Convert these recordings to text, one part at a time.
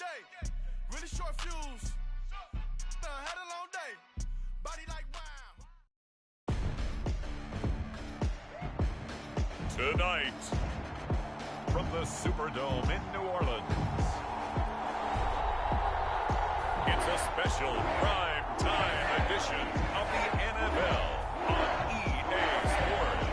day. Really short fuse. Had a long day. Body like wow. Tonight, from the Superdome in New Orleans, it's a special prime time edition of the NFL on EA Sports.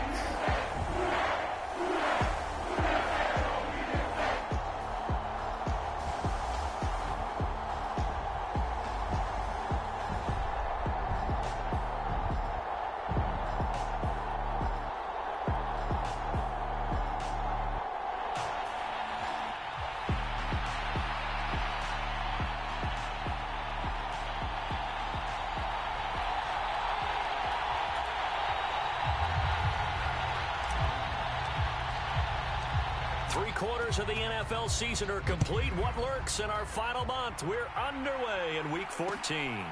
Of the NFL season are complete. What lurks in our final month? We're underway in Week 14.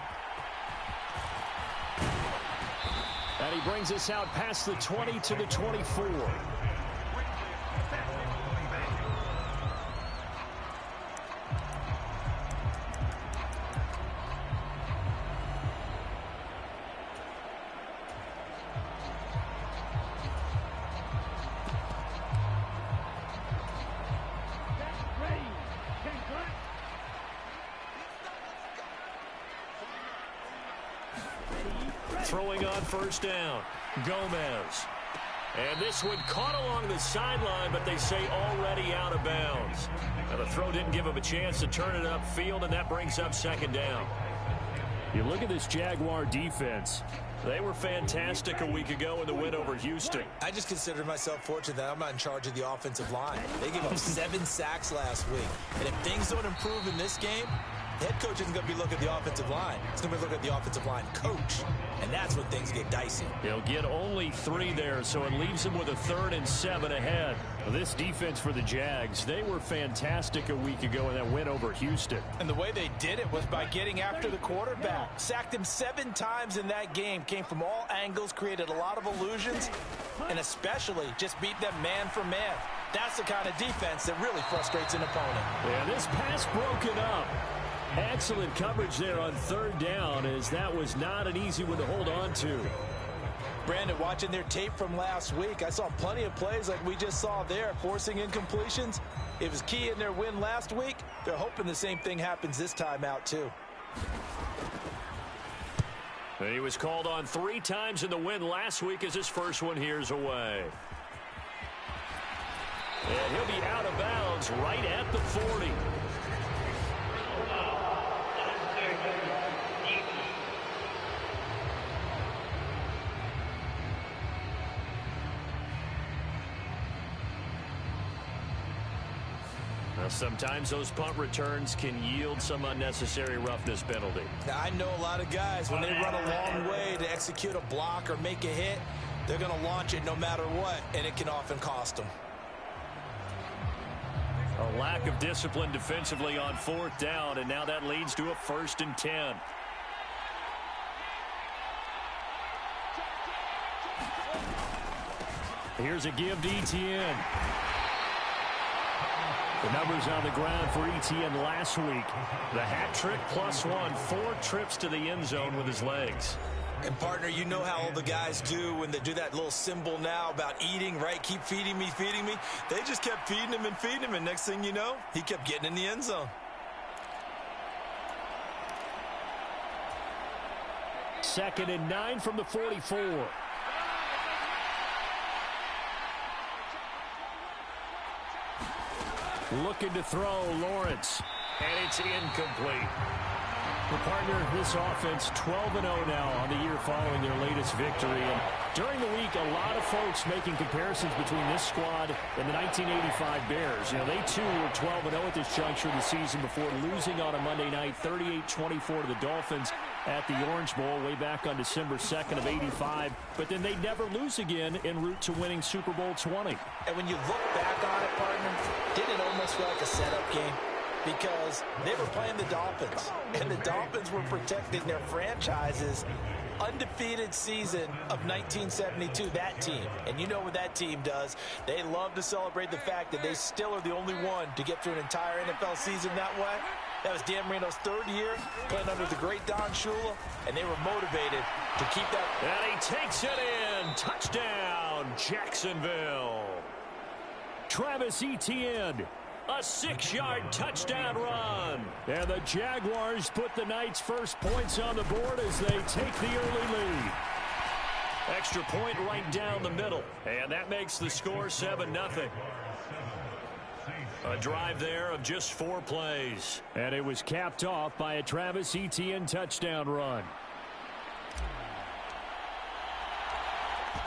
And he brings us out past the 20 to the 24. Throwing on first down, Gomez. And this one caught along the sideline, but they say already out of bounds. Now the throw didn't give him a chance to turn it upfield, and that brings up second down. You look at this Jaguar defense. They were fantastic a week ago in the win over Houston. I just consider myself fortunate that I'm not in charge of the offensive line. They gave up 7 sacks last week. And if things don't improve in this game, head coach isn't going to be looking at the offensive line. He's going to be looking at the offensive line coach. And that's when things get dicey. He'll get only 3 there, so it leaves him with a 3rd and 7 ahead. Well, this defense for the Jags, they were fantastic a week ago in that win over Houston. And the way they did it was by getting after the quarterback. Sacked him 7 times in that game. Came from all angles, created a lot of illusions, and especially just beat them man for man. That's the kind of defense that really frustrates an opponent. Yeah, this pass broken up. Excellent coverage there on 3rd down, as that was not an easy one to hold on to. Brandon, watching their tape from last week, I saw plenty of plays like we just saw there, forcing incompletions. It was key in their win last week. They're hoping the same thing happens this time out, too. And he was called on 3 times in the win last week as his first one here's away. And he'll be out of bounds right at the 40. Sometimes those punt returns can yield some unnecessary roughness penalty. Now, I know a lot of guys, when they run a long way to execute a block or make a hit, they're going to launch it no matter what, and it can often cost them. A lack of discipline defensively on 4th down, and now that leads to a 1st and 10. Here's a give to Etienne. The numbers on the ground for Etienne last week. The hat trick +1, 4 trips to the end zone with his legs. And, partner, you know how all the guys do when they do that little symbol now about eating, right? Keep feeding me, feeding me. They just kept feeding him, and next thing you know, he kept getting in the end zone. 2nd and 9 from the 44. Looking to throw, Lawrence, and it's incomplete. The partner, this offense 12-0 now on the year following their latest victory. And during the week, a lot of folks making comparisons between this squad and the 1985 Bears. You know, they too were 12-0 at this juncture of the season before losing on a Monday night 38-24 to the Dolphins at the Orange Bowl way back on December 2nd of '85. But then they'd never lose again en route to winning Super Bowl 20. And when you look back on it, partner, didn't it almost feel like a setup game? because they were playing the Dolphins, and the Dolphins were protecting their franchise's undefeated season of 1972, that team. And you know what that team does. They love to celebrate the fact that they still are the only one to get through an entire NFL season that way. That was Dan Marino's third year playing under the great Don Shula, and they were motivated to keep that. And he takes it in. Touchdown, Jacksonville. Travis Etienne. A 6-yard touchdown run. And the Jaguars put the Knights' first points on the board as they take the early lead. Extra point right down the middle. And that makes the score 7-0. A drive there of just 4 plays. And it was capped off by a Travis Etienne touchdown run.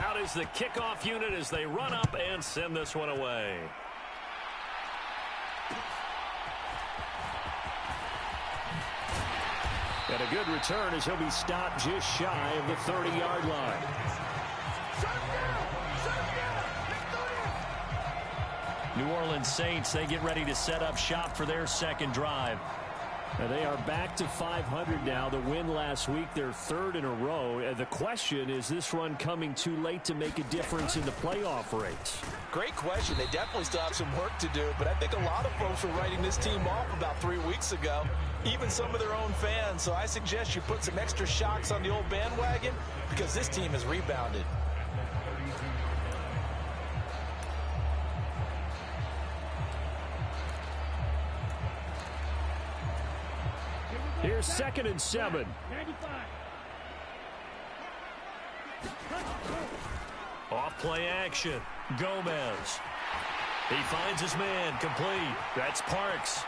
Out is the kickoff unit as they run up and send this one away. And a good return as he'll be stopped just shy of the 30-yard line. New Orleans Saints, they get ready to set up shop for their second drive. And they are back to 500 now. The win last week, their third in a row. The question is this run coming too late to make a difference in the playoff race? Great question. They definitely still have some work to do, but I think a lot of folks were writing this team off about 3 weeks ago, even some of their own fans. So I suggest you put some extra shocks on the old bandwagon because this team has rebounded. Here's 2nd and 7. Off play action. Gomez. He finds his man complete. That's Parks.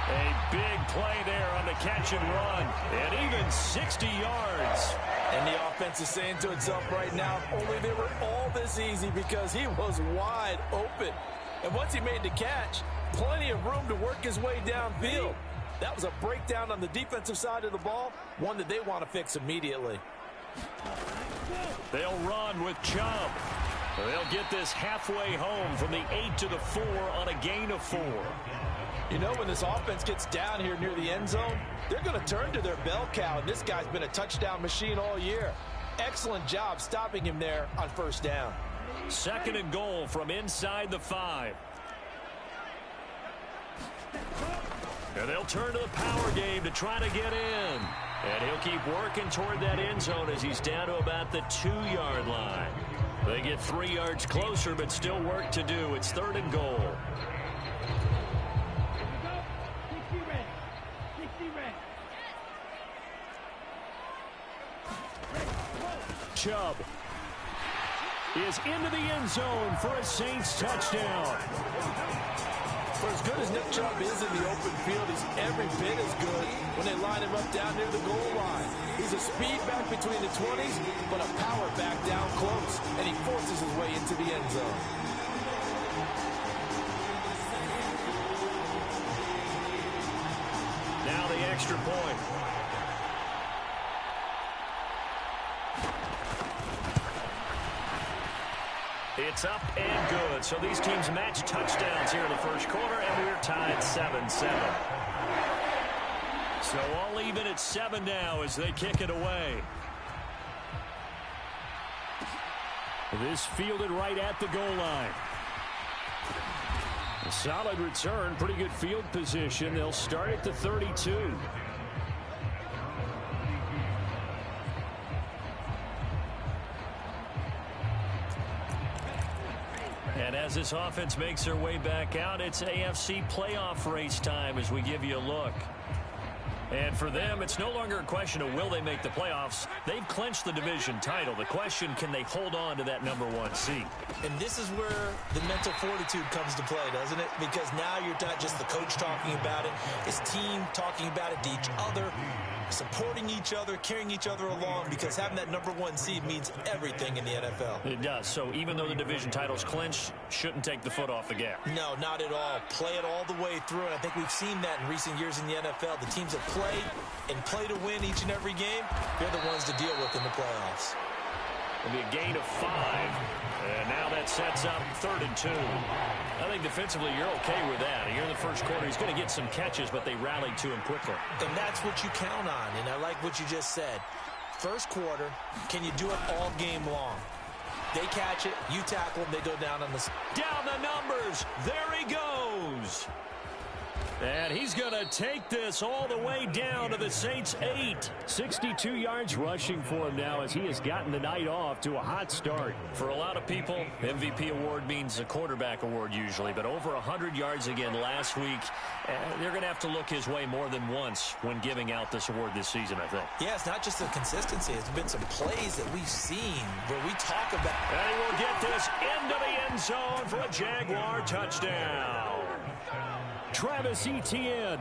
A big play there on the catch and run. And even 60 yards. And the offense is saying to itself right now, if only they were all this easy because he was wide open. And once he made the catch, plenty of room to work his way downfield. That was a breakdown on the defensive side of the ball, one that they want to fix immediately. They'll run with Chubb. They'll get this halfway home from the 8 to the 4 on a gain of 4. You know, when this offense gets down here near the end zone, they're going to turn to their bell cow, and this guy's been a touchdown machine all year. Excellent job stopping him there on first down. 2nd and goal from inside the 5. And they'll turn to the power game to try to get in. And he'll keep working toward that end zone as he's down to about the 2-yard line. They get 3 yards closer, but still work to do. It's 3rd and goal. Chubb is into the end zone for a Saints touchdown. For as good as Nick Chubb is in the open field, he's every bit as good when they line him up down near the goal line. He's a speed back between the 20s, but a power back down close, and he forces his way into the end zone. Now the extra point. It's up and good. So these teams match touchdowns here in the first quarter, and we're tied 7-7. So all even at 7 now as they kick it away. This fielded right at the goal line. A solid return, pretty good field position. They'll start at the 32. And as this offense makes their way back out, it's AFC playoff race time as we give you a look. And for them, it's no longer a question of will they make the playoffs. They've clinched the division title. The question, can they hold on to that #1 seed? And this is where the mental fortitude comes to play, doesn't it? Because now you're not just the coach talking about it. It's team talking about it to each other, supporting each other, carrying each other along, because having that #1 seed means everything in the NFL. It does. So even though the division title's clinched, shouldn't take the foot off the gas. No, not at all. Play it all the way through, and I think we've seen that in recent years in the NFL. The teams that play and play to win each and every game, they're the ones to deal with in the playoffs. It'll be a gain of 5. And now that sets up 3rd and 2. I think defensively you're okay with that. Here in the first quarter, he's going to get some catches, but they rallied to him quickly. And that's what you count on, and I like what you just said. First quarter, can you do it all game long? They catch it, you tackle them, they go down on the... Down the numbers. There he goes. And he's going to take this all the way down to the Saints' 8. 62 yards rushing for him now as he has gotten the night off to a hot start. For a lot of people, MVP award means a quarterback award usually, but over 100 yards again last week. They're going to have to look his way more than once when giving out this award this season, I think. Yeah, it's not just the consistency. It's been some plays that we've seen where we talk about... And he will get this into the end zone for a Jaguar touchdown. Travis Etienne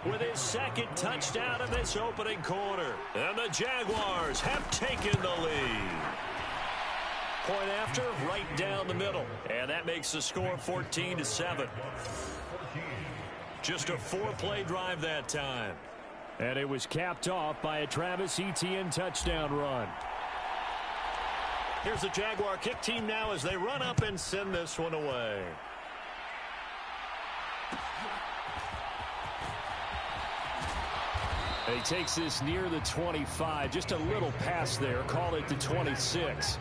with his 2nd touchdown of this opening quarter. And the Jaguars have taken the lead. Point after, right down the middle. And that makes the score 14-7. Just a 4-play drive that time. And it was capped off by a Travis Etienne touchdown run. Here's the Jaguar kick team now as they run up and send this one away. He takes this near the 25. Just a little pass there. Call it the 26.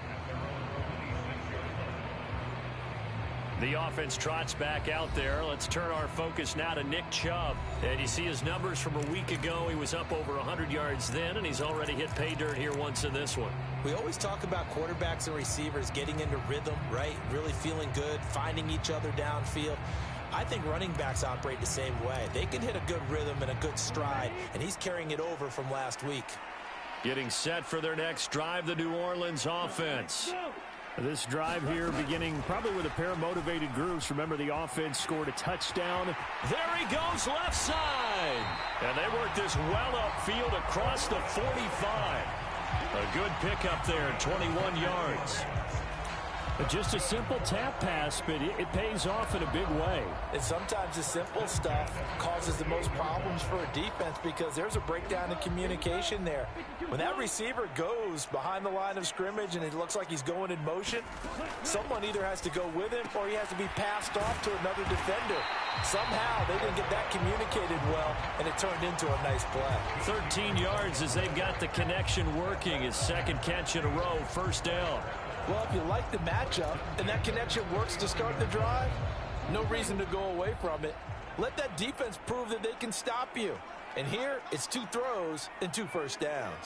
The offense trots back out there. Let's turn our focus now to Nick Chubb. And you see his numbers from a week ago. He was up over 100 yards then, and he's already hit pay dirt here once in this one. We always talk about quarterbacks and receivers getting into rhythm, right? Really feeling good, finding each other downfield. I think running backs operate the same way. They can hit a good rhythm and a good stride, and he's carrying it over from last week. Getting set for their next drive, the New Orleans offense. This drive here beginning probably with a pair of motivated groups. Remember, the offense scored a touchdown. There he goes, left side. And they work this well upfield across the 45. A good pickup there, 21 yards. Just a simple tap pass, but it pays off in a big way. And sometimes the simple stuff causes the most problems for a defense because there's a breakdown in communication there. When that receiver goes behind the line of scrimmage and it looks like he's going in motion, someone either has to go with him or he has to be passed off to another defender. Somehow they didn't get that communicated well, and it turned into a nice play. 13 yards as they've got the connection working. His 2nd catch in a row, 1st down. Well, if you like the matchup and that connection works to start the drive, no reason to go away from it. Let that defense prove that they can stop you. And here, it's 2 throws and 2 first downs.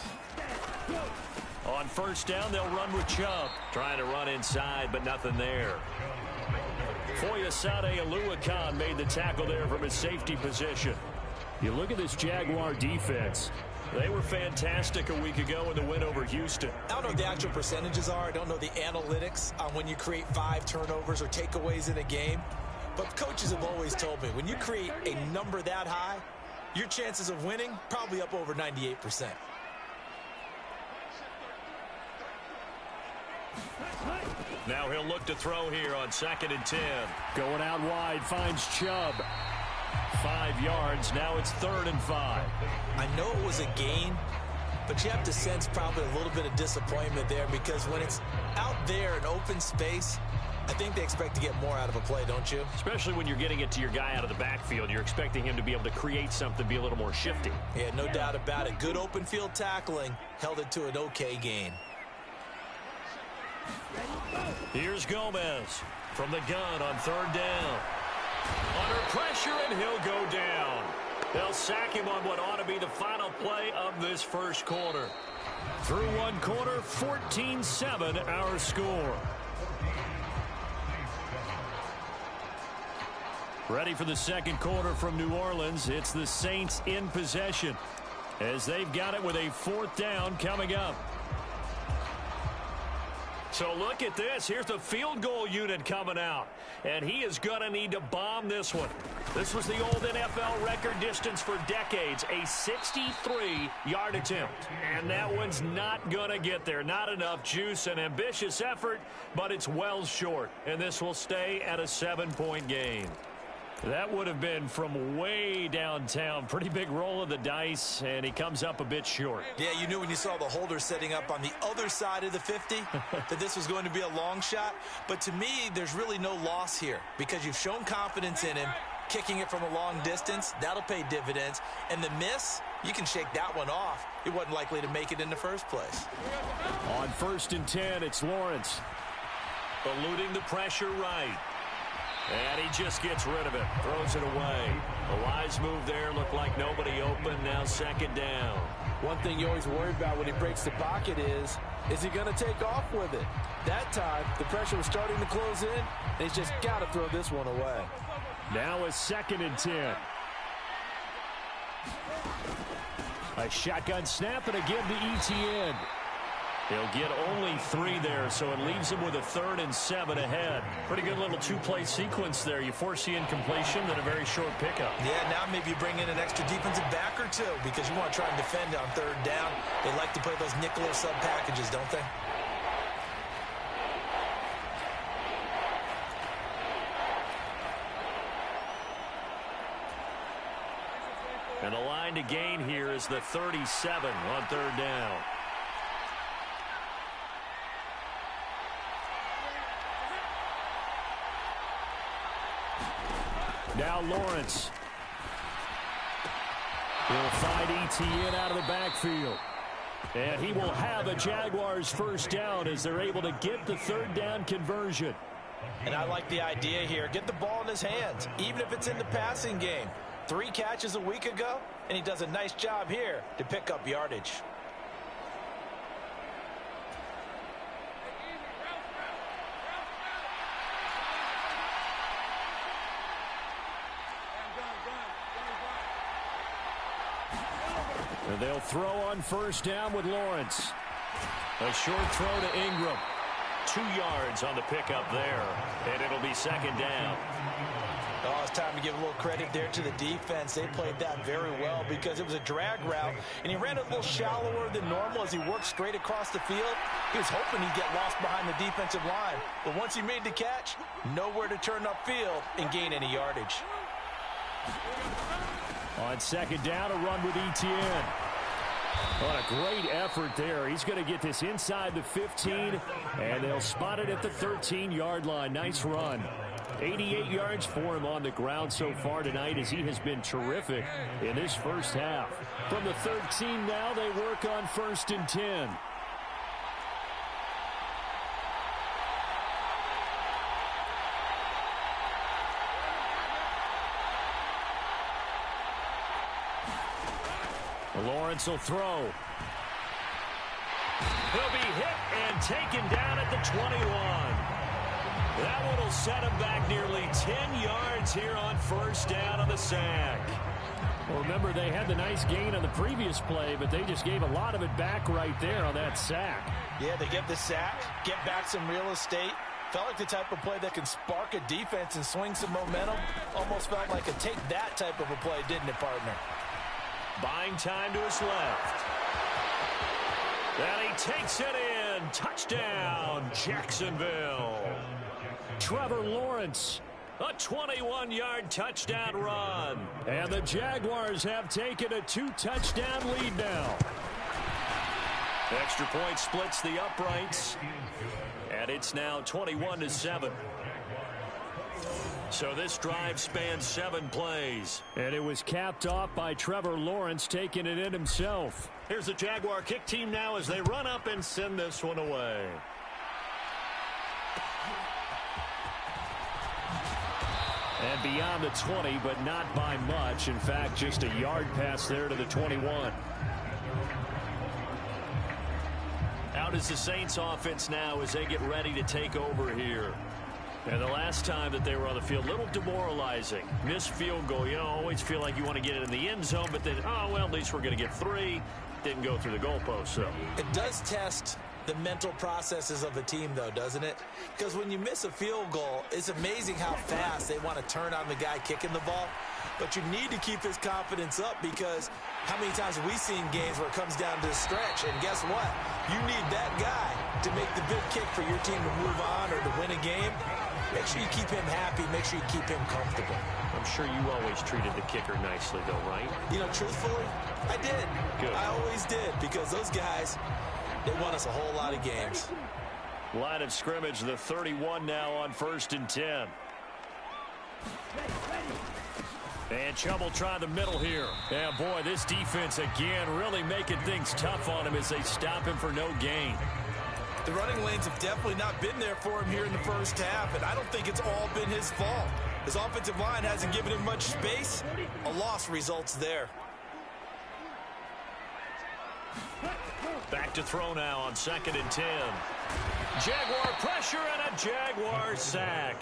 On 1st down, they'll run with Chubb. Trying to run inside, but nothing there. Foyesade Oluwakan made the tackle there from his safety position. You look at this Jaguar defense. They were fantastic a week ago in the win over Houston. I don't know what the actual percentages are. I don't know the analytics on when you create 5 turnovers or takeaways in a game. But coaches have always told me, when you create a number that high, your chances of winning probably up over 98%. Now he'll look to throw here on 2nd and 10. Going out wide, finds Chubb. 5 yards. Now it's 3rd and 5. I know it was a gain, but you have to sense probably a little bit of disappointment there because when it's out there in open space, I think they expect to get more out of a play, don't you? Especially when you're getting it to your guy out of the backfield. You're expecting him to be able to create something, be a little more shifty. Yeah, no doubt about it. Good open field tackling held it to an okay gain. Here's Gomez from the gun on 3rd down. Under pressure, and he'll go down. They'll sack him on what ought to be the final play of this first quarter. Through 1 quarter, 14-7 our score. Ready for the 2nd quarter from New Orleans. It's the Saints in possession as they've got it with a 4th down coming up. So look at this. Here's the field goal unit coming out. And he is going to need to bomb this one. This was the old NFL record distance for decades, a 63-yard attempt. And that one's not going to get there. Not enough juice, an ambitious effort, but it's well short. And this will stay at a 7-point game. That would have been from way downtown. Pretty big roll of the dice, and he comes up a bit short. Yeah, you knew when you saw the holder setting up on the other side of the 50 that this was going to be a long shot. But to me, there's really no loss here because you've shown confidence in him. Kicking it from a long distance, that'll pay dividends. And the miss, you can shake that one off. It wasn't likely to make it in the first place. On 1st and 10, it's Lawrence. Eluding the pressure right. And he just gets rid of it. Throws it away. A wise move there. Looked like nobody open. Now 2nd down. One thing you always worry about when he breaks the pocket is he going to take off with it? That time, the pressure was starting to close in, and he's just got to throw this one away. Now a 2nd and 10. A shotgun snap and again to Etienne. He'll get only 3 there, so it leaves him with a 3rd and 7 ahead. Pretty good little 2-play sequence there. You force the incompletion, then a very short pickup. Yeah, now maybe you bring in an extra defensive back or two because you want to try and defend on 3rd down. They like to play those nickel or sub packages, don't they? And the line to gain here is the 37 on 3rd down. Now Lawrence. He'll find Etienne out of the backfield. And he will have a Jaguars 1st down as they're able to get the 3rd down conversion. And I like the idea here. Get the ball in his hands, even if it's in the passing game. 3 catches a week ago, and he does a nice job here to pick up yardage. And they'll throw on 1st down with Lawrence. A short throw to Ingram. 2 yards on the pickup there, and it'll be 2nd down. Oh, it's time to give a little credit there to the defense. They played that very well because it was a drag route, and he ran a little shallower than normal as he worked straight across the field. He was hoping he'd get lost behind the defensive line, but once he made the catch, nowhere to turn upfield and gain any yardage. On 2nd down, a run with Etienne. What a great effort there. He's going to get this inside the 15, and they'll spot it at the 13-yard line. Nice run. 88 yards for him on the ground so far tonight as he has been terrific in this first half. From the 13 now, they work on 1st and 10. Lawrence will throw. He'll be hit and taken down at the 21. That one will set him back nearly 10 yards here on 1st down on the sack. Well, remember, they had the nice gain on the previous play, but they just gave a lot of it back right there on that sack. Yeah, they get the sack, get back some real estate. Felt like the type of play that can spark a defense and swing some momentum. Almost felt like a take that type of a play, didn't it, partner? Buying time to his left. And he takes it in. Touchdown, Jacksonville. Trevor Lawrence, a 21-yard touchdown run. And the Jaguars have taken a 2-touchdown lead now. Extra point splits the uprights. And it's now 21-7. So this drive spans 7 plays. And it was capped off by Trevor Lawrence taking it in himself. Here's the Jaguar kick team now as they run up and send this one away. And beyond the 20, but not by much. In fact, just a yard pass there to the 21. Out is the Saints offense now as they get ready to take over here. And the last time that they were on the field, a little demoralizing. Missed field goal. You know, always feel like you want to get it in the end zone, but then, oh, well, at least we're going to get 3. Didn't go through the goalpost, so. It does test the mental processes of the team, though, doesn't it? Because when you miss a field goal, it's amazing how fast they want to turn on the guy kicking the ball. But you need to keep his confidence up because how many times have we seen games where it comes down to the stretch? And guess what? You need that guy to make the big kick for your team to move on or to win a game. Make sure you keep him happy. Make sure you keep him comfortable. I'm sure you always treated the kicker nicely, though, right? You know, truthfully, I did. Good. I always did, because those guys, they won us a whole lot of games. Line of scrimmage, the 31 now on 1st and 10. And Chubb will try the middle here. And, boy, this defense, again, really making things tough on him as they stop him for no gain. The running lanes have definitely not been there for him here in the first half, and I don't think it's all been his fault. His offensive line hasn't given him much space. A loss results there. Back to throw now on 2nd and 10. Jaguar pressure and a Jaguar sack.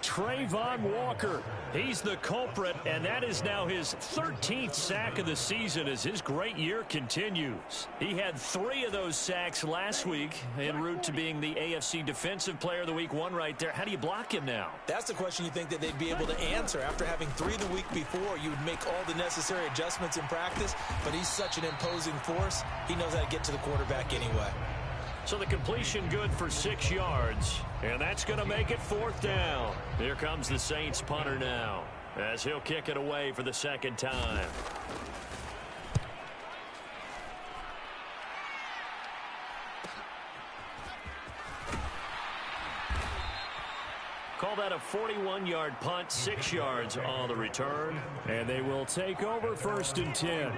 Trayvon Walker, he's the culprit, and that is now his 13th sack of the season as his great year continues. He had 3 of those sacks last week en route to being the AFC Defensive Player of the Week 1 right there. How do you block him now? That's the question you think that they'd be able to answer. After having 3 the week before, you would make all the necessary adjustments in practice, but he's such an imposing force, he knows how to get to the quarterback anyway. So the completion good for 6 yards, and that's going to make it 4th down. Here comes the Saints punter now, as he'll kick it away for the 2nd time. Call that a 41-yard punt, 6 yards on the return, and they will take over 1st and 10.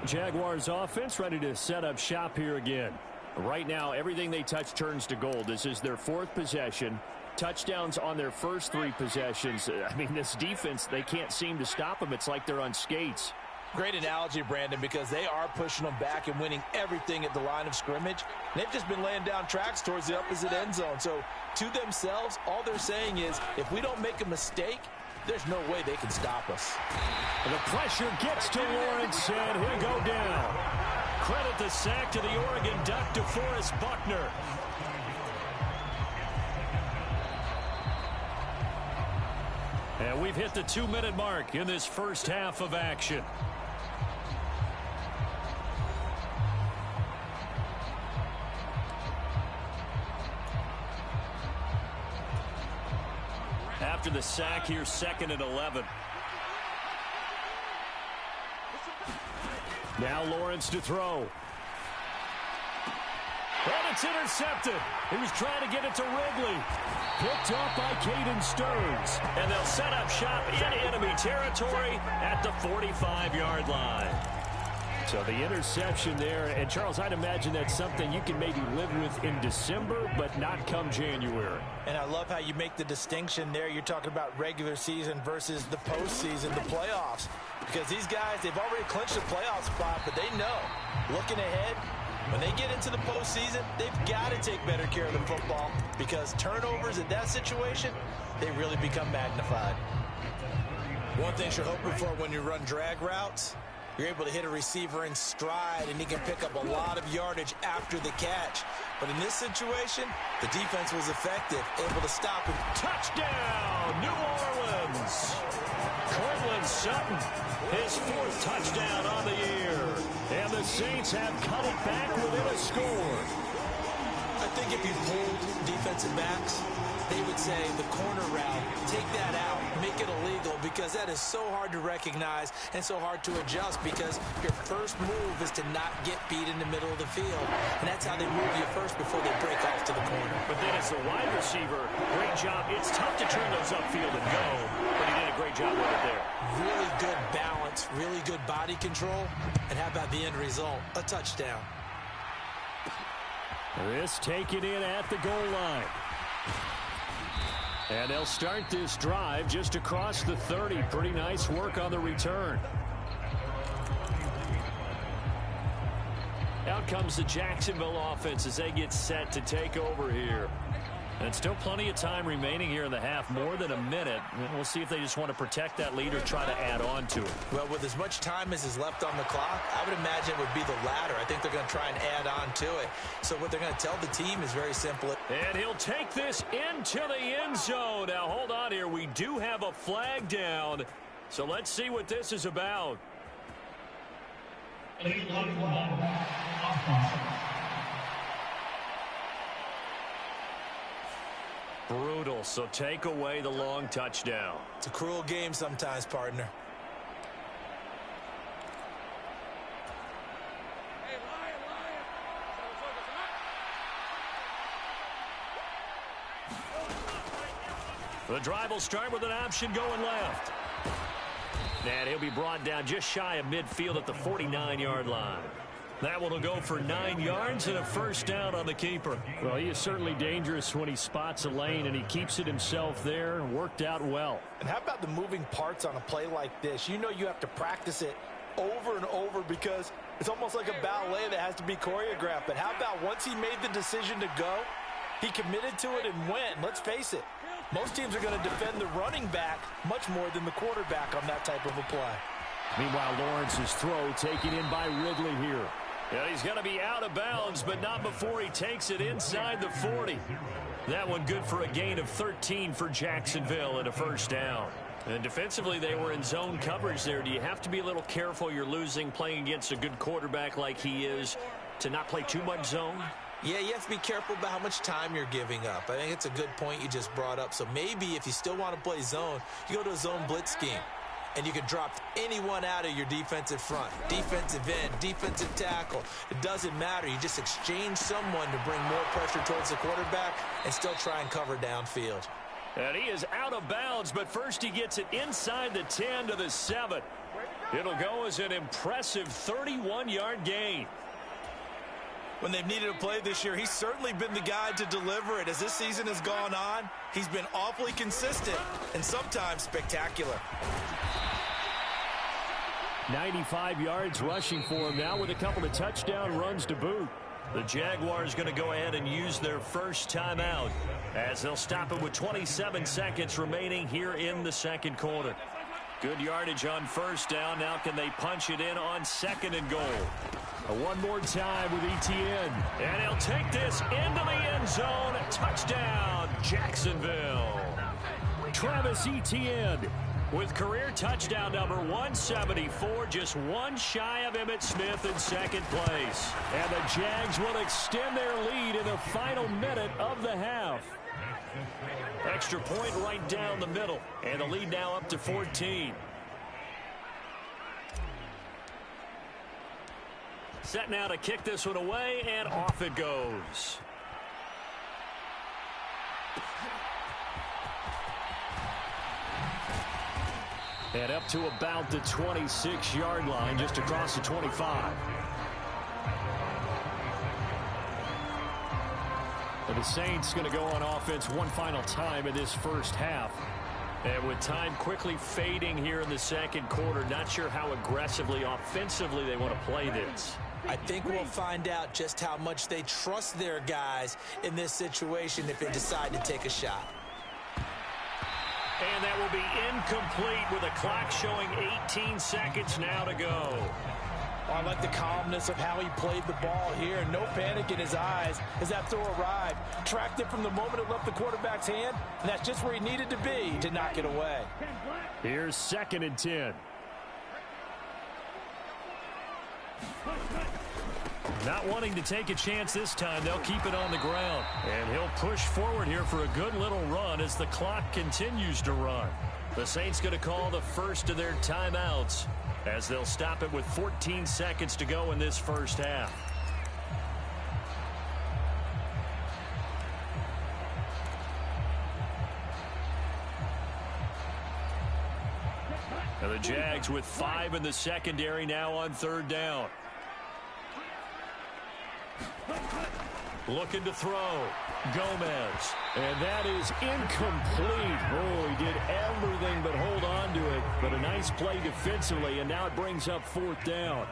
Jaguars offense ready to set up shop here again. Right now, everything they touch turns to gold. This is their 4th possession. Touchdowns on their first 3 possessions. I mean, this defense, they can't seem to stop them. It's like they're on skates. Great analogy, Brandon, because they are pushing them back and winning everything at the line of scrimmage. They've just been laying down tracks towards the opposite end zone. So, to themselves, all they're saying is, if we don't make a mistake, there's no way they can stop us. The pressure gets to Lawrence, and he'll go down. Credit the sack to the Oregon Duck, DeForest Buckner. And we've hit the 2-minute mark in this first half of action. After the sack, here's 2nd and 11. Now Lawrence to throw. And it's intercepted. He was trying to get it to Ridley. Picked up by Caden Stearns. And they'll set up shop in enemy territory at the 45-yard line. So the interception there. And, Charles, I'd imagine that's something you can maybe live with in December, but not come January. And I love how you make the distinction there. You're talking about regular season versus the postseason, the playoffs. Because these guys, they've already clinched the playoff spot, but they know, looking ahead, when they get into the postseason, they've got to take better care of the football because turnovers in that situation, they really become magnified. One thing you're hoping for when you run drag routes, you're able to hit a receiver in stride, and he can pick up a lot of yardage after the catch. But in this situation, the defense was effective, able to stop him. Touchdown, New Orleans! Cortland Sutton, his 4th touchdown on the year. And the Saints have cut it back within a score. I think if you pulled defensive backs, they would say the corner route, take that out, make it illegal, because that is so hard to recognize and so hard to adjust because your first move is to not get beat in the middle of the field. And that's how they move you first before they break off to the corner. But then as the wide receiver, great job. It's tough to turn those upfield and go, but he did a great job with it there. Really good balance, really good body control, and how about the end result? A touchdown. This taken in at the goal line. And they'll start this drive just across the 30. Pretty nice work on the return. Out comes the Jacksonville offense as they get set to take over here. And still plenty of time remaining here in the half, more than a minute. We'll see if they just want to protect that lead or try to add on to it. Well, with as much time as is left on the clock, I would imagine it would be the latter. I think they're going to try and add on to it. So what they're going to tell the team is very simple. And he'll take this into the end zone. Now, hold on here. We do have a flag down. So let's see what this is about. Brutal. field goal, so take away the long touchdown. It's a cruel game sometimes, partner. The drive will start with an option going left. And he'll be brought down just shy of midfield at the 49-yard line. That one will go for 9 yards and a first down on the keeper. Well, he is certainly dangerous when he spots a lane, and he keeps it himself there. Worked out well. And how about the moving parts on a play like this? You know you have to practice it over and over because it's almost like a ballet that has to be choreographed. But how about once he made the decision to go, he committed to it and went. Let's face it, most teams are going to defend the running back much more than the quarterback on that type of a play. Meanwhile, Lawrence's throw taken in by Ridley here. Yeah, he's going to be out of bounds, but not before he takes it inside the 40. That one good for a gain of 13 for Jacksonville and a first down. And defensively, they were in zone coverage there. Do you have to be a little careful? You're losing playing against a good quarterback like he is to not play too much zone? Yeah, you have to be careful about how much time you're giving up. I think it's a good point you just brought up. So maybe if you still want to play zone, you go to a zone blitz scheme. And you can drop anyone out of your defensive front. Defensive end, defensive tackle. It doesn't matter. You just exchange someone to bring more pressure towards the quarterback and still try and cover downfield. And he is out of bounds, but first he gets it inside the 10 to the 7. It'll go as an impressive 31-yard gain. When they've needed a play this year, he's certainly been the guy to deliver it. As this season has gone on, he's been awfully consistent and sometimes spectacular. 95 yards rushing for him now with a couple of touchdown runs to boot. The Jaguars going to go ahead and use their first timeout as they'll stop it with 27 seconds remaining here in the second quarter. Good yardage on first down. Now can they punch it in on second and goal? One more time with Etienne. And he'll take this into the end zone. Touchdown, Jacksonville. Travis Etienne with career touchdown number 174, just one shy of Emmitt Smith in second place. And the Jags will extend their lead in the final minute of the half. Extra point right down the middle, and the lead now up to 14. Set now to kick this one away, and off it goes. And up to about the 26-yard line, just across the 25. And the Saints going to go on offense one final time in this first half. And with time quickly fading here in the second quarter, not sure how aggressively, offensively they want to play this. I think we'll find out just how much they trust their guys in this situation if they decide to take a shot. And that will be incomplete with a clock showing 18 seconds now to go. Oh, I like the calmness of how he played the ball here. No panic in his eyes as that throw arrived. Tracked it from the moment it left the quarterback's hand, and that's just where he needed to be to knock it away. Here's 2nd and 10. Not wanting to take a chance this time, they'll keep it on the ground. And he'll push forward here for a good little run as the clock continues to run. The Saints going to call the first of their timeouts as they'll stop it with 14 seconds to go in this first half. Now the Jags with 5 in the secondary now on third down. Looking to throw. Gomez. And that is incomplete. Oh, he did everything but hold on to it. But a nice play defensively, and now it brings up 4th down.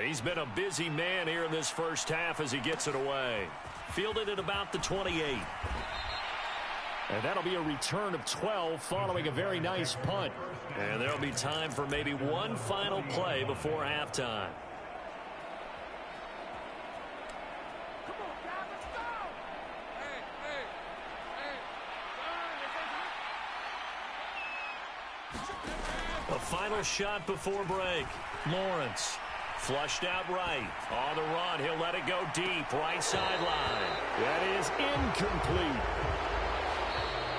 He's been a busy man here in this first half as he gets it away. Fielded at about the 28. And that'll be a return of 12 following a very nice punt. And there'll be time for maybe one final play before halftime. A final shot before break. Lawrence Flushed out right. On the run, he'll let it go deep. Right sideline. That is incomplete.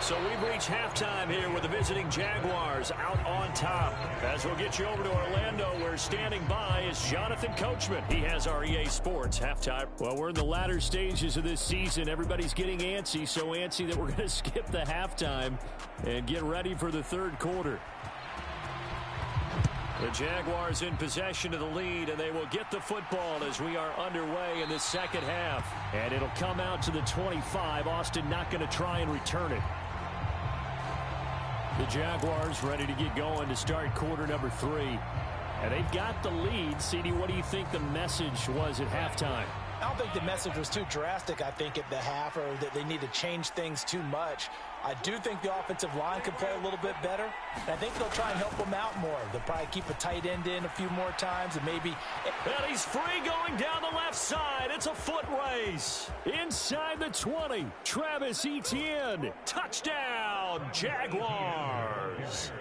So we've reached halftime here with the visiting Jaguars out on top. As we'll get you over to Orlando, where standing by is Jonathan Coachman. He has our EA Sports halftime. Well, we're in the latter stages of this season. Everybody's getting antsy, so antsy that we're going to skip the halftime and get ready for the third quarter. The Jaguars in possession of the lead, and they will get the football as we are underway in the second half. And it'll come out to the 25. Austin not going to try and return it. The Jaguars ready to get going to start quarter number 3. And they've got the lead. CD, what do you think the message was at halftime? I don't think the message was too drastic, I think, at the half, or that they need to change things too much. I do think the offensive line could play a little bit better, and I think they'll try and help them out more. They'll probably keep a tight end in a few more times, and maybe... And he's free going down the left side. It's a foot race. Inside the 20, Travis Etienne. Touchdown, Jaguars.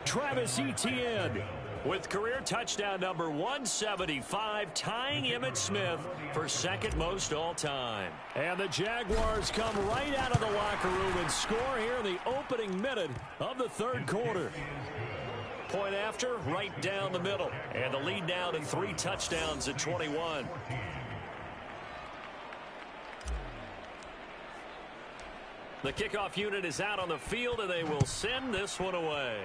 Travis Etienne with career touchdown number 175, tying Emmitt Smith for second most all time. And the Jaguars come right out of the locker room and score here in the opening minute of the third quarter. Point after, right down the middle. And the lead now to 3 touchdowns at 21. The kickoff unit is out on the field, and they will send this one away.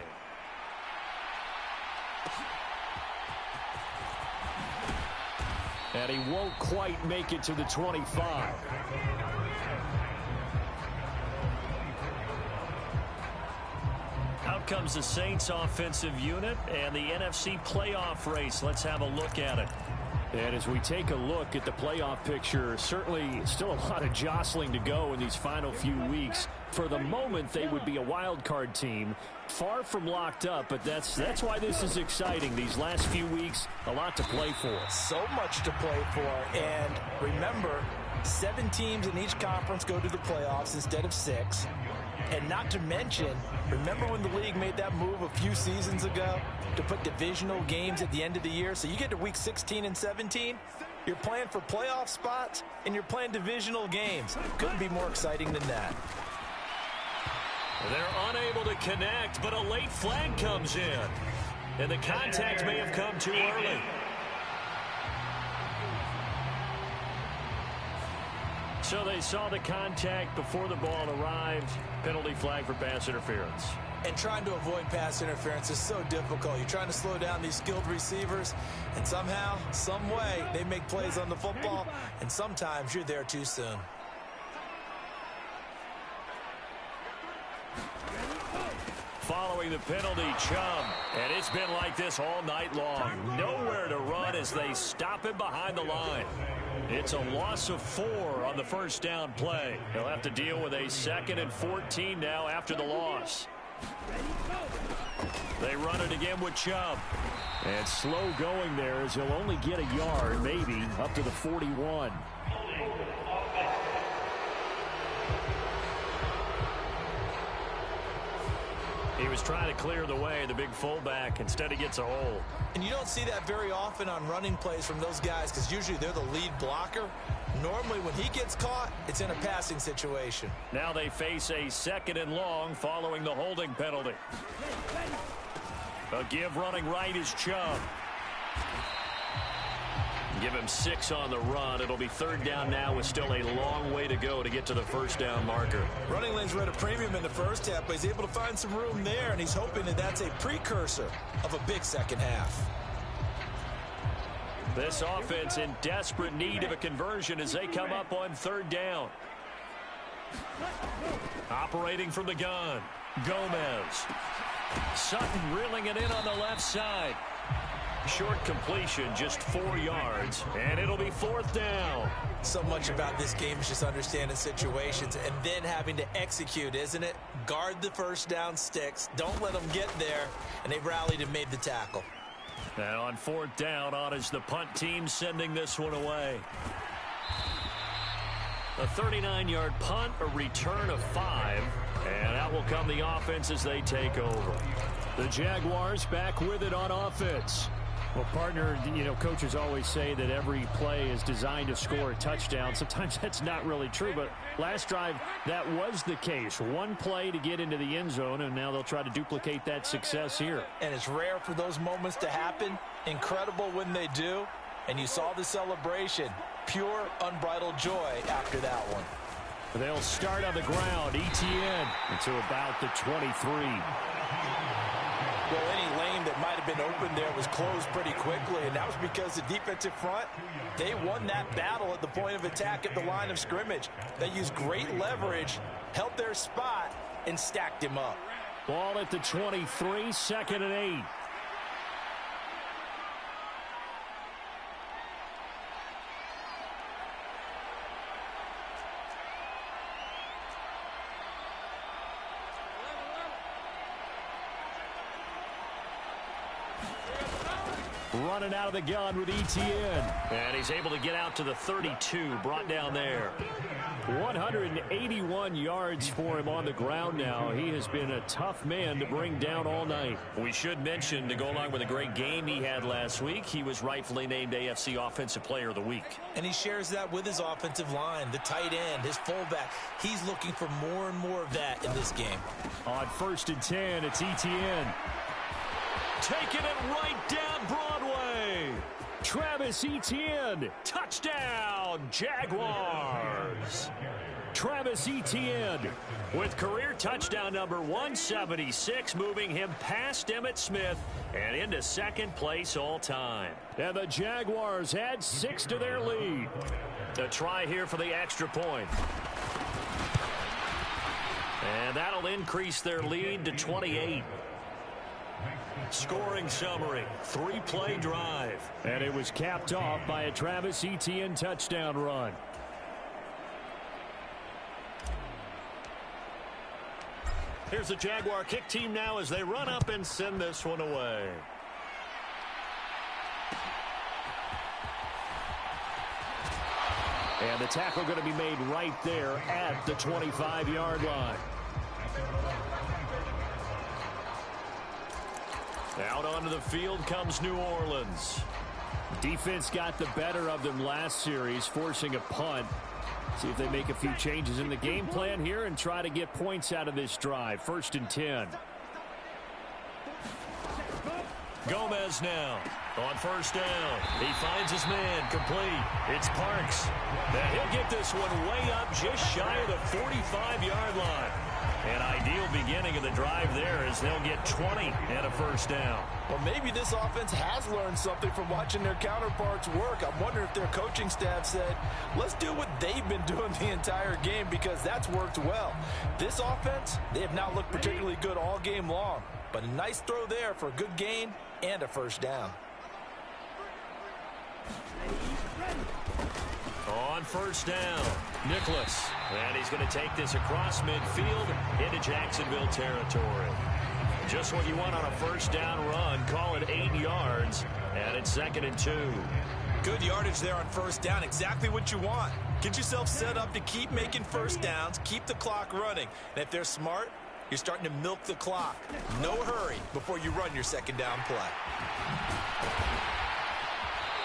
And he won't quite make it to the 25. Out comes the Saints offensive unit and the NFC playoff race. Let's have a look at it. And as we take a look at the playoff picture, certainly still a lot of jostling to go in these final few weeks. For the moment, they would be a wild card team, far from locked up, but that's why this is exciting. These last few weeks, a lot to play for. So much to play for, and remember, 7 teams in each conference go to the playoffs instead of 6. And not to mention, remember when the league made that move a few seasons ago to put divisional games at the end of the year? So you get to week 16 and 17, you're playing for playoff spots, and you're playing divisional games. Couldn't be more exciting than that. They're unable to connect, but a late flag comes in. And the contact may have come too early. So they saw the contact before the ball arrived. Penalty flag for pass interference. And trying to avoid pass interference is so difficult. You're trying to slow down these skilled receivers, and somehow, some way, they make plays on the football, and sometimes you're there too soon. Following the penalty, Chubb. And it's been like this all night long. Nowhere to run as they stop him behind the line. It's a loss of 4 on the first down play. He'll have to deal with a 2nd and 14 now after the loss. They run it again with Chubb. And slow going there as he'll only get a yard, maybe, up to the 41. He was trying to clear the way, the big fullback. Instead, he gets a hole. And you don't see that very often on running plays from those guys because usually they're the lead blocker. Normally, when he gets caught, it's in a passing situation. Now they face a 2nd and long following the holding penalty. A give running right is Chubb. Give him 6 on the run. It'll be 3rd down now with still a long way to go to get to the first down marker. Running lanes were at a premium in the first half, but he's able to find some room there, and he's hoping that that's a precursor of a big second half. This offense in desperate need of a conversion as they come up on 3rd down. Operating from the gun, Gomez. Sutton reeling it in on the left side. Short completion, just 4 yards, and it'll be 4th down. So much about this game is just understanding situations and then having to execute, isn't it? Guard the first down sticks. Don't let them get there, and they rallied and made the tackle. Now on 4th down, on is the punt team sending this one away. A 39-yard punt, a return of 5, and out will come the offense as they take over. The Jaguars back with it on offense. Well, partner, coaches always say that every play is designed to score a touchdown. Sometimes that's not really true, but last drive, that was the case. One play to get into the end zone, and now they'll try to duplicate that success here. And it's rare for those moments to happen. Incredible when they do. And you saw the celebration. Pure, unbridled joy after that one. They'll start on the ground. ETN into about the 23. Well, any lane that might have been open there was closed pretty quickly, and that was because the defensive front, they won that battle at the point of attack at the line of scrimmage. They used great leverage, held their spot, and stacked him up. Ball at the 23, 2nd and 8. Running out of the gun with ETN. And he's able to get out to the 32, brought down there. 181 yards for him on the ground now. He has been a tough man to bring down all night. We should mention, to go along with a great game he had last week, he was rightfully named AFC Offensive Player of the Week. And he shares that with his offensive line, the tight end, his fullback. He's looking for more and more of that in this game. On 1st and 10, it's ETN. Taking it right down Broadway. Travis Etienne. Touchdown, Jaguars. Travis Etienne with career touchdown number 176, moving him past Emmitt Smith and into 2nd place all time. And the Jaguars add 6 to their lead. The try here for the extra point. And that'll increase their lead to 28. Scoring summary, 3-play drive. And it was capped off by a Travis Etienne touchdown run. Here's the Jaguar kick team now as they run up and send this one away. And the tackle going to be made right there at the 25-yard line. Out onto the field comes New Orleans. Defense got the better of them last series, forcing a punt. See if they make a few changes in the game plan here and try to get points out of this drive. 1st and 10. Gomez now on 1st down. He finds his man complete. It's Parks. And he'll get this one way up just shy of the 45-yard line. An ideal beginning of the drive there as they'll get 20 and a 1st down. Well, maybe this offense has learned something from watching their counterparts work. I'm wondering if their coaching staff said, let's do what they've been doing the entire game, because that's worked well. This offense, they have not looked particularly good all game long, but a nice throw there for a good gain and a 1st down. On 1st down, Nicholas. And he's going to take this across midfield into Jacksonville territory. Just what you want on a 1st down run. Call it 8 yards. And it's 2nd and 2. Good yardage there on 1st down. Exactly what you want. Get yourself set up to keep making 1st downs. Keep the clock running. And if they're smart, you're starting to milk the clock. No hurry before you run your 2nd down play.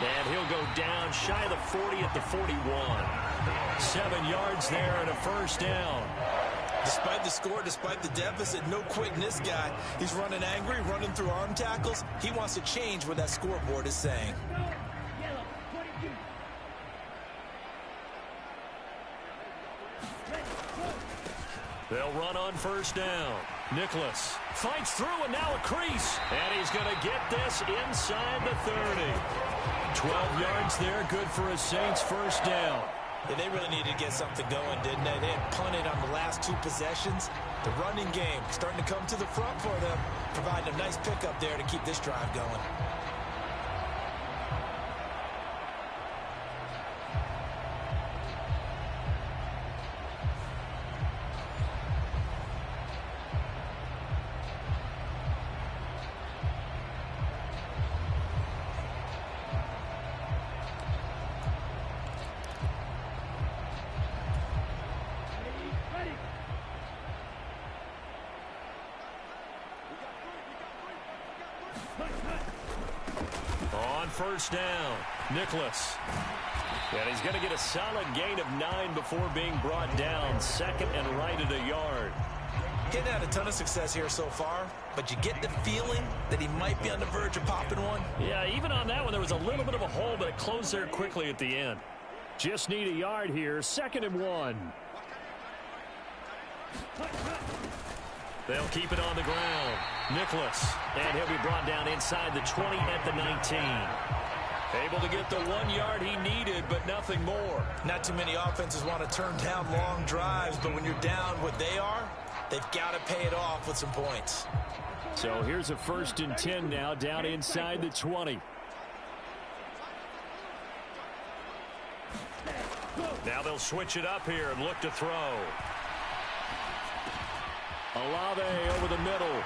And he'll go down shy of the 40 at the 41. 7 yards there and a 1st down. Despite the score, despite the deficit, no quitting this guy. He's running angry, running through arm tackles. He wants to change what that scoreboard is saying. They'll run on 1st down. Nicholas fights through and now a crease. And he's going to get this inside the 30. 12 yards there, good for a Saints 1st down. Yeah, they really needed to get something going, didn't they? They had punted on the last 2 possessions. The running game starting to come to the front for them, providing a nice pickup there to keep this drive going. On first down, Nicholas. And he's going to get a solid gain of 9 before being brought down. Second and right at a yard. Getting had a ton of success here so far, but you get the feeling that he might be on the verge of popping one. Yeah, even on that one, there was a little bit of a hole, but it closed there quickly at the end. Just need a yard here. 2nd and 1. They'll keep it on the ground. Nicholas. And he'll be brought down inside the 20 at the 19. Able to get the 1 yard he needed, but nothing more. Not too many offenses want to turn down long drives, but when you're down what they are, they've got to pay it off with some points. So here's a 1st and 10 now, down inside the 20. Now they'll switch it up here and look to throw. Olave over the middle.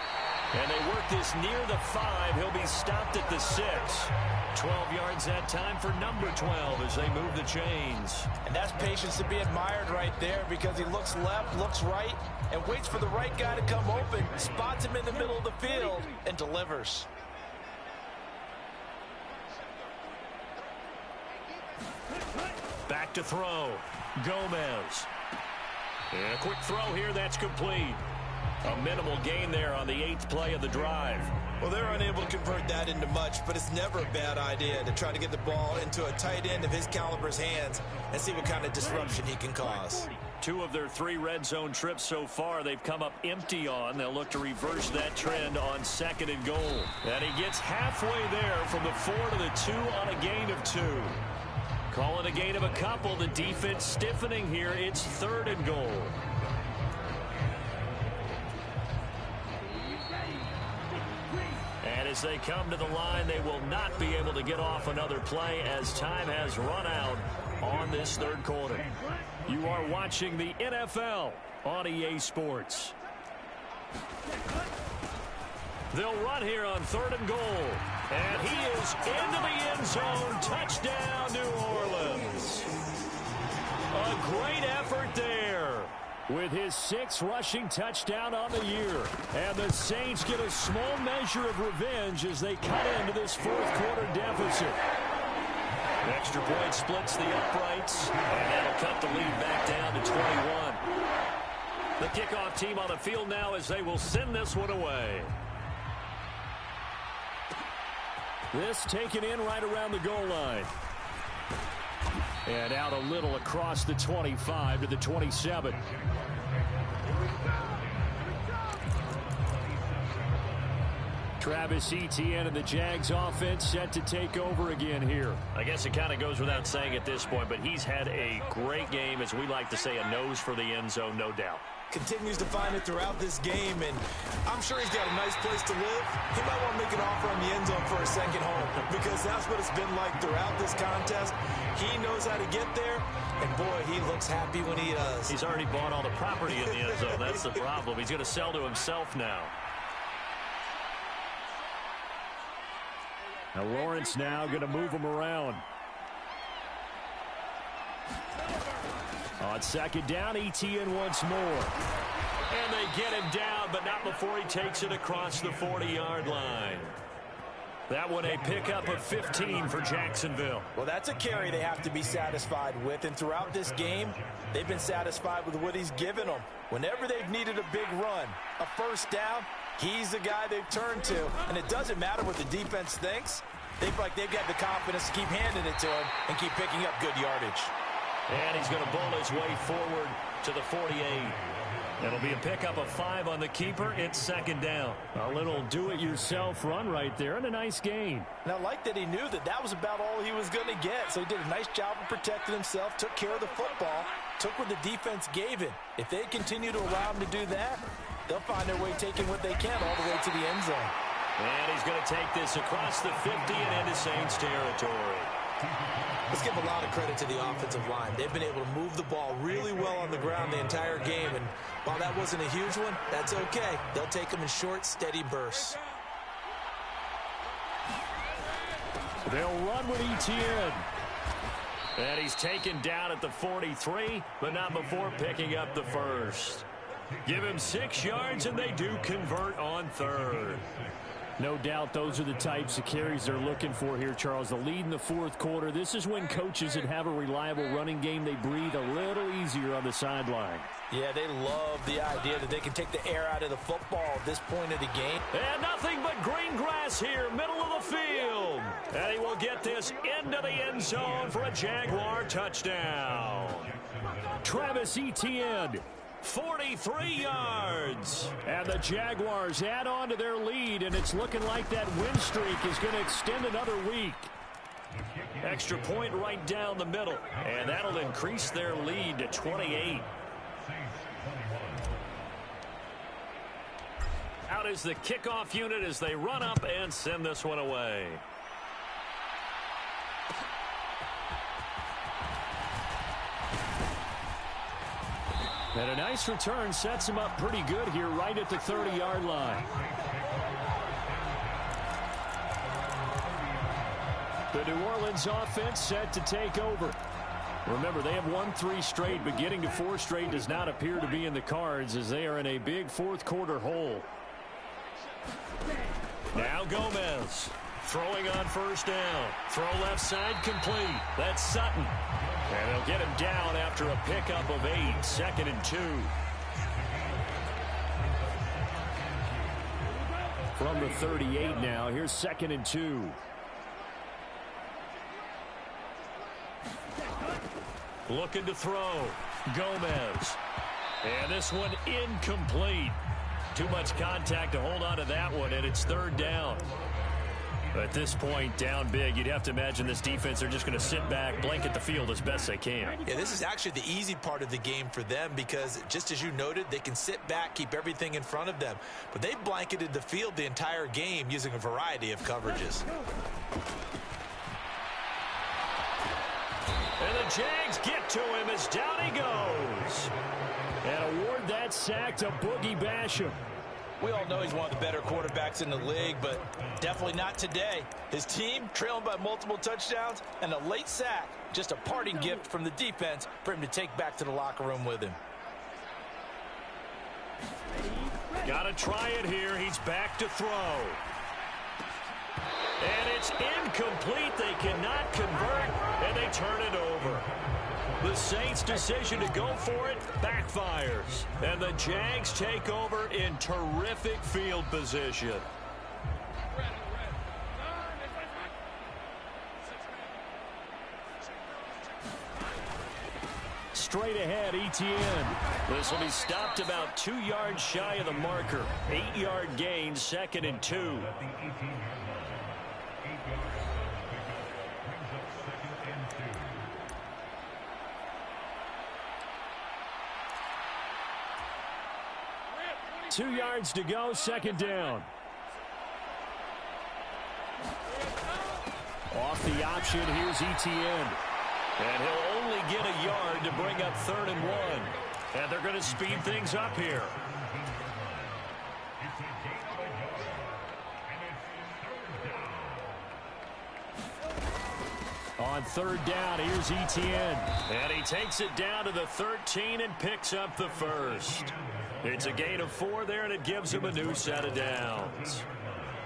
And they work this near the 5. He'll be stopped at the 6. 12 yards that time for number 12 as they move the chains. And that's patience to be admired right there, because he looks left, looks right, and waits for the right guy to come open, spots him in the middle of the field, and delivers. Back to throw. Gomez. And a quick throw here, that's complete. A minimal gain there on the 8th play of the drive. Well, they're unable to convert that into much, but it's never a bad idea to try to get the ball into a tight end of his caliber's hands and see what kind of disruption he can cause. 2 of their 3 red zone trips so far, they've come up empty on. They'll look to reverse that trend on 2nd and goal. And he gets halfway there from the 4 to the 2 on a gain of 2. Call it a gain of a couple. The defense stiffening here. It's 3rd and goal. And as they come to the line, they will not be able to get off another play as time has run out on this 3rd quarter. You are watching the NFL on EA Sports. They'll run here on 3rd and goal. And he is into the end zone. Touchdown, New Orleans. A great effort there. With his 6th rushing touchdown on the year. And the Saints get a small measure of revenge as they cut into this 4th quarter deficit. Extra point splits the uprights, and that'll cut the lead back down to 21. The kickoff team on the field now as they will send this one away. This taken in right around the goal line. And out a little across the 25 to the 27. Travis Etienne and the Jags offense set to take over again here. I guess it kind of goes without saying at this point, but he's had a great game, as we like to say, a nose for the end zone, no doubt. Continues to find it throughout this game, and I'm sure he's got a nice place to live. He might want to make an offer on the end zone for a second home, because that's what it's been like throughout this contest. He knows how to get there, and boy, he looks happy when he does. He's already bought all the property in the end zone. That's the problem. He's going to sell to himself now. Now Lawrence now going to move him around. On 2nd down, Etienne once more. And they get him down, but not before he takes it across the 40-yard line. That one a pickup of 15 for Jacksonville. Well, that's a carry they have to be satisfied with, and throughout this game, they've been satisfied with what he's given them. Whenever they've needed a big run, a 1st down, he's the guy they've turned to, and it doesn't matter what the defense thinks. They've got the confidence to keep handing it to him and keep picking up good yardage. And he's going to bowl his way forward to the 48. It'll be a pickup of 5 on the keeper. It's 2nd down. A little do-it-yourself run right there, and a nice gain. And I like that he knew that that was about all he was going to get. So he did a nice job of protecting himself, took care of the football, took what the defense gave him. If they continue to allow him to do that, they'll find their way taking what they can all the way to the end zone. And he's going to take this across the 50 and into Saints territory. Let's give a lot of credit to the offensive line. They've been able to move the ball really well on the ground the entire game, and while that wasn't a huge one, that's okay. They'll take them in short, steady bursts. They'll run with Etienne. And he's taken down at the 43, but not before picking up the 1st. Give him 6 yards, and they do convert on 3rd. No doubt those are the types of carries they're looking for here, Charles. The lead in the fourth quarter. This is when coaches that have a reliable running game, they breathe a little easier on the sideline. Yeah, they love the idea that they can take the air out of the football at this point of the game. And nothing but green grass here, middle of the field. And he will get this into the end zone for a Jaguar touchdown. Travis Etienne, 43 yards. And the Jaguars add on to their lead, and it's looking like that win streak is going to extend another week. Extra point right down the middle, and that'll increase their lead to 28. Out is the kickoff unit as they run up and send this one away. And a nice return sets him up pretty good here right at the 30-yard line. The New Orleans offense set to take over. Remember, they have won 3 straight, but getting to 4 straight does not appear to be in the cards as they are in a big fourth quarter hole. Now Gomez throwing on first down. Throw left side complete. That's Sutton. And they'll get him down after a pickup of 8. 2nd and 2. From the 38 now, here's 2nd and 2. Looking to throw. Gomez. And this one incomplete. Too much contact to hold on to that one, and it's 3rd down. At this point, down big, you'd have to imagine this defense are just going to sit back, blanket the field as best they can. Yeah, this is actually the easy part of the game for them because, just as you noted, they can sit back, keep everything in front of them. But they blanketed the field the entire game using a variety of coverages. And the Jags get to him as down he goes. And award that sack to Boogie Basham. We all know he's one of the better quarterbacks in the league, but definitely not today. His team trailing by multiple touchdowns and a late sack. Just a parting gift from the defense for him to take back to the locker room with him. Got to try it here. He's back to throw. And it's incomplete. They cannot convert, and they turn it over. The Saints' decision to go for it backfires. And the Jags take over in terrific field position. Straight ahead, Etienne. This will be stopped about 2 yards shy of the marker. 8-yard gain, 2nd and 2. Two yards to go, 2nd down. Off the option, here's Etienne. And he'll only get a yard to bring up 3rd and 1. And they're going to speed things up here. On 3rd down, here's Etienne. And he takes it down to the 13 and picks up the 1st. It's a gain of 4 there, and it gives him a new set of downs.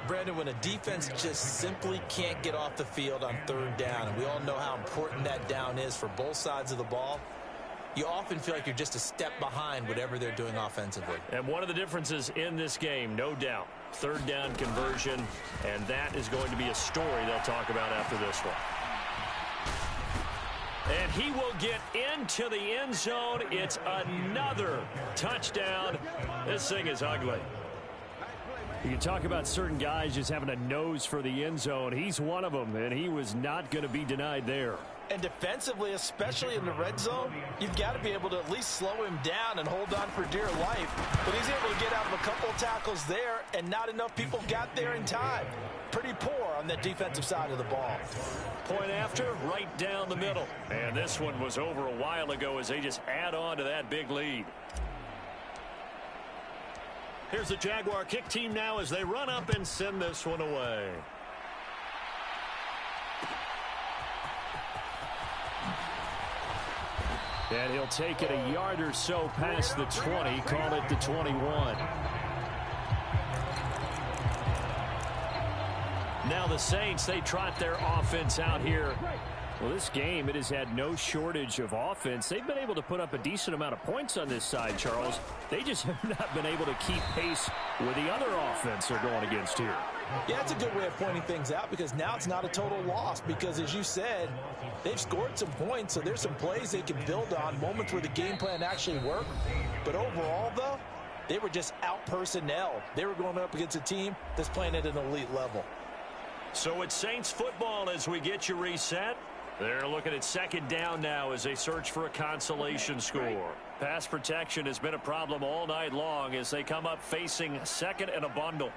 Brandon, when a defense just simply can't get off the field on 3rd down, and we all know how important that down is for both sides of the ball, you often feel like you're just a step behind whatever they're doing offensively. And one of the differences in this game, no doubt, 3rd down conversion, and that is going to be a story they'll talk about after this one. And he will get into the end zone. It's another touchdown. This thing is ugly. You can talk about certain guys just having a nose for the end zone. He's one of them, and he was not going to be denied there. And defensively, especially in the red zone, you've got to be able to at least slow him down and hold on for dear life. But he's able to get out of a couple of tackles there, and not enough people got there in time. Pretty poor on that defensive side of the ball. Point after, right down the middle. And this one was over a while ago as they just add on to that big lead. Here's the Jaguar kick team now as they run up and send this one away. And he'll take it a yard or so past the 20, call it the 21. Now the Saints, they trot their offense out here. Well, this game, it has had no shortage of offense. They've been able to put up a decent amount of points on this side, Charles. They just have not been able to keep pace with the other offense they're going against here. Yeah, it's a good way of pointing things out because now it's not a total loss because, as you said, they've scored some points, so there's some plays they can build on, moments where the game plan actually worked. But overall, though, they were just out-personnel. They were going up against a team that's playing at an elite level. So it's Saints football as we get you reset. They're looking at second down now as they search for a consolation score. Pass protection has been a problem all night long as they come up facing second and a bundle.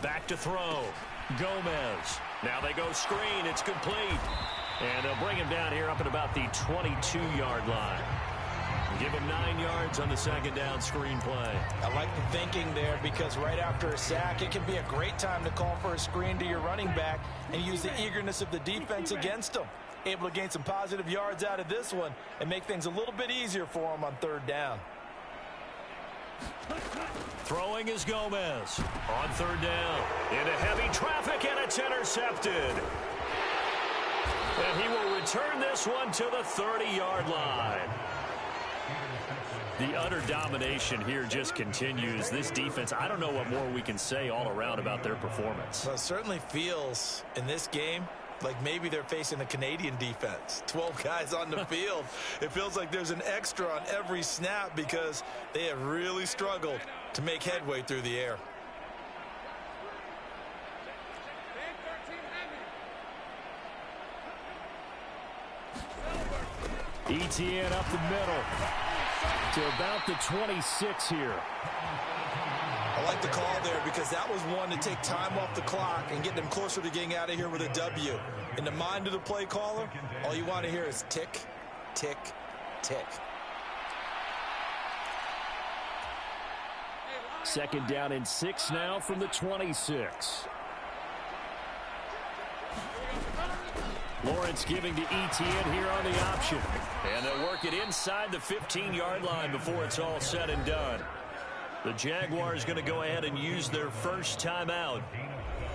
Back to throw. Gomez. Now they go screen. It's complete. And they'll bring him down here up at about the 22-yard line. Give him 9 yards on the second down screen play. I like the thinking there because right after a sack, it can be a great time to call for a screen to your running back and use the eagerness of the defense against them. Able to gain some positive yards out of this one and make things a little bit easier for them on third down. Throwing is Gomez on third down. Into heavy traffic, and it's intercepted. And he will return this one to the 30-yard line. The utter domination here just continues. This defense, I don't know what more we can say all around about their performance. Well, it certainly feels in this game like maybe they're facing a Canadian defense. 12 guys on the field. It feels like there's an extra on every snap because they have really struggled to make headway through the air. ETN up the middle to about the 26 here. I like the call there because that was one to take time off the clock and get them closer to getting out of here with a W. In the mind of the play caller, all you want to hear is tick, tick, tick. Second down and 6 now from the 26. Lawrence giving to ETN here on the option. And they'll work it inside the 15-yard line before it's all said and done. The Jaguars going to go ahead and use their first timeout.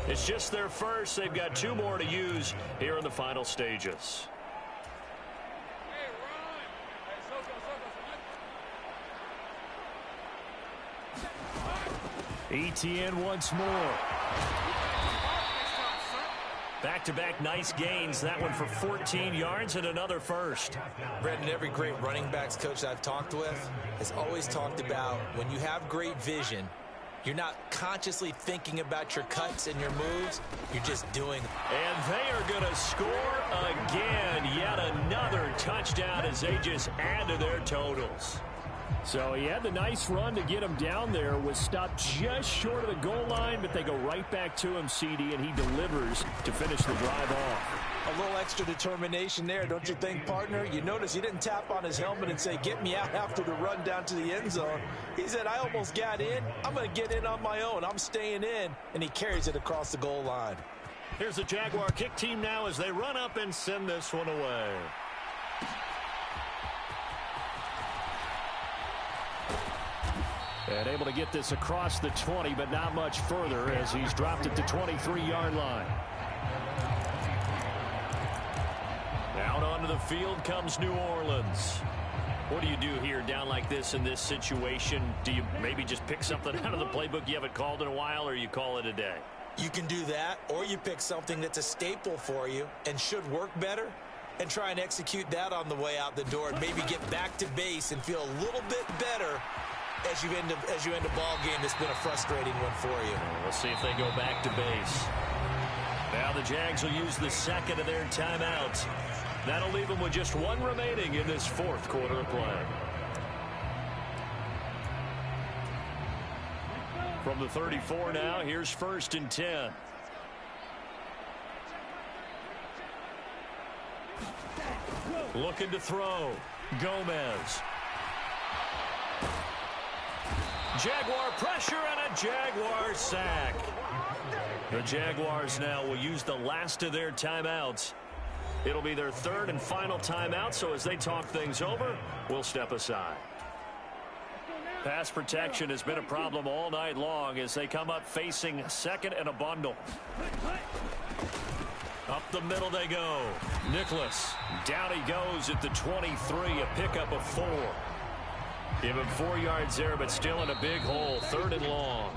It's just their first. They've got 2 more to use here in the final stages. ETN once more. Back-to-back nice gains. That one for 14 yards and another first. Brandon, every great running backs coach I've talked with has always talked about when you have great vision, you're not consciously thinking about your cuts and your moves. You're just doing them. And they are going to score again. Yet another touchdown as they just add to their totals. So he had the nice run to get him down there, was stopped just short of the goal line, but they go right back to him, CD, and he delivers to finish the drive off. A little extra determination there, don't you think, partner? You notice he didn't tap on his helmet and say, get me out after the run down to the end zone. He said, I almost got in. I'm going to get in on my own. I'm staying in. And he carries it across the goal line. Here's the Jaguar kick team now as they run up and send this one away. And able to get this across the 20, but not much further as he's dropped it to 23-yard line. Out onto the field comes New Orleans. What do you do here down like this in this situation? Do you maybe just pick something out of the playbook you haven't called in a while, or you call it a day? You can do that, or you pick something that's a staple for you and should work better and try and execute that on the way out the door and maybe get back to base and feel a little bit better as you end a ball game that's been a frustrating one for you. We'll see if they go back to base. Now the Jags will use the second of their timeouts. That'll leave them with just 1 remaining in this 4th quarter of play. From the 34 now, here's 1st and 10. Looking to throw. Gomez. Jaguar pressure and a Jaguar sack. The Jaguars now will use the last of their timeouts. It'll be their 3rd and final timeout, so as they talk things over, we'll step aside. pass protection has been a problem all night long as they come up facing second and a bundle. Up the middle they go. Nicholas. Down he goes at the 23, a pickup of 4. Give him 4 yards there, but still in a big hole. 3rd and long.